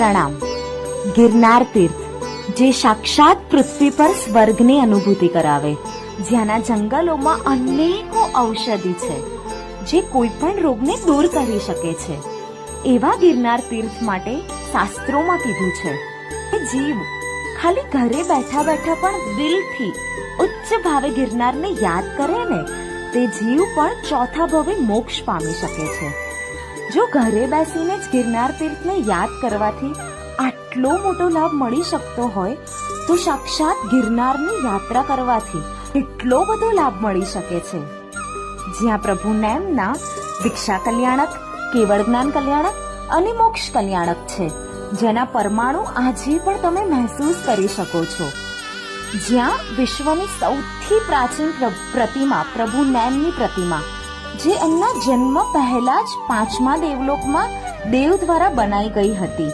પ્રણામ. ગિરનાર તીર્થ, જે સાક્ષાત પૃથ્વી પર સ્વર્ગની અનુભૂતિ કરાવે, જ્યાંના જંગલોમાં અનેકો ઔષધિ છે જે કોઈ પણ રોગને દૂર કરી શકે છે. એવા ગિરનાર તીર્થ માટે શાસ્ત્રોમાં કીધું છે કે જીવ ખાલી ઘરે બેઠા બેઠા પણ દિલથી ઉચ્ચ ભાવે ગિરનારને યાદ કરે ને, તે જીવ પણ ચોથા ભવે મોક્ષ પામી શકે છે. જો ઘરે બેસીને જ ગિરનાર તીર્થને યાદ કરવાથી આટલો મોટો લાભ મળી શકતો હોય, તો સાક્ષાત ગિરનારની યાત્રા કરવાથી કેટલો બધો લાભ મળી શકે છે. જ્યાં પ્રભુ નેમના દીક્ષા કલ્યાણક, કેવળ જ્ઞાન કલ્યાણક અને મોક્ષ કલ્યાણક છે, જેના પરમાણુ આજે પણ તમે મહેસૂસ કરી શકો છો. જ્યાં વિશ્વની સૌથી પ્રાચીન પ્રતિમા પ્રભુ નેમની પ્રતિમા, જે એમના જન્મ પહેલા જ 5મા દેવલોકમાં દેવ દ્વારા બનાઈ ગઈ હતી,